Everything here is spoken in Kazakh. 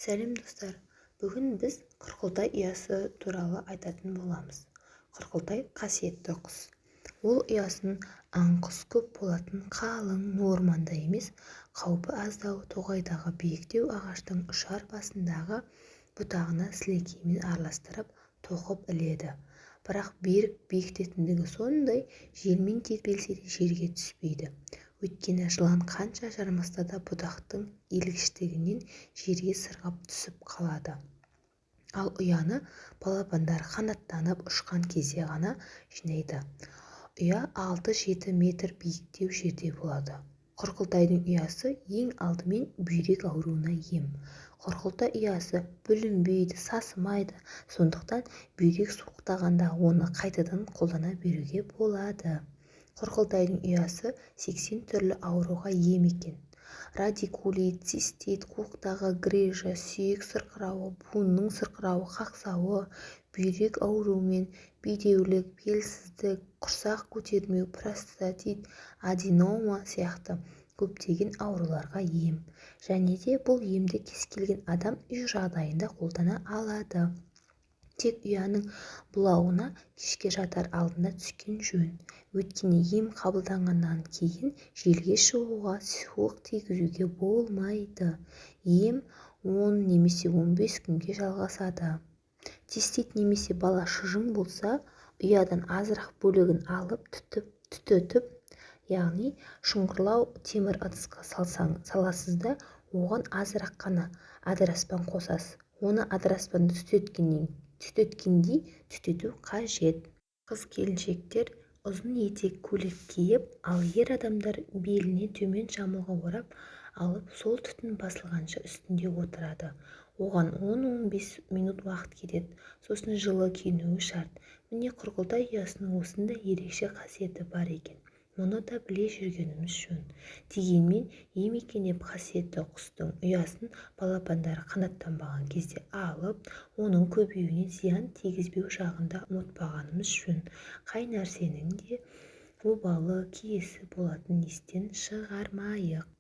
Сәлем достар, бүгін біз құрқылтай ұясы туралы айтатын боламыз. Құрқылтай қасиетті құс. Ол ұясын аң-құс көп болатын қалың орманда емес, қаупі аздау тоғайдағы биіктеу ағаштың ұшар басындағы бұтағына сілекеймен араластырып тоқып іледі. Бірақ берік биіктетіндігі сондай, желмен тербелсе де жерге түспейді. Өйткені жылан қанша жармасса да бұтақтың иілгіштігінен жерге сырғып түсіп қалады. Ал ұяны балапандар қанаттанып ұшқан кезде ғана жинайды. Ұя 6-7 метр биіктеу жерде болады. Құрқылтайдың ұясы ең алдымен бүйрек ауруына ем. Құрқылтай ұясы бүлінбейді, сасымайды, сондықтан бүйрек суықтағанда оны қайтадан қолдана беруге болады. Құрқылтайдың ұясы 80 түрлі ауруға ем екен. Радикулит, цистит, қуықтағы грыжа, сүйек сырқырауы, буынның сырқырауы, қақсауы, бүйрек ауруымен, бедеулік, белсіздік, құрсақ көтермеу, простатит, аденома сияқты көптеген ауруларға ем. Және де бұл емді кез келген адам үй жағдайында қолдана алады. Тек ұяның бұлауына кешке жатар алдында түскен жөн. Өйткені ем қабылданғаннан кейін желге шығуға, суық тигізуге болмайды. Ем 10 немесе 15 күнге жалғасады. Цистит немесе бала шыжың болса, ұядан азырақ бөлігін алып түтетіп, яғни шұңғырлау темір ыдысқа саласыз да, оған азырақ қана адыраспан қосасыз. Оны адыраспанды түтеткендей түтету қажет. Қыз-келіншектер ұзын етек көйлек киіп, ал ер адамдар беліне төмен жамылғы орап алып, сол түтін басылғанша үстінде отырады. Оған 10-15 минут уақыт кетеді, сосын жылы киінуі шарт. Міне құрқылтай ұясының осындай ерекше қасиеті бар екен. Мұны да біле жүргеніміз жөн. Дегенмен ем екен деп қасиетті құстың ұясын балапандары қанаттанбаған кезде алып, оның көбеюіне зиян тигізбеу жағында ұмытпағанымыз жөн. Қай нәрсенің де обалы, киесі болатын естен шығармайық.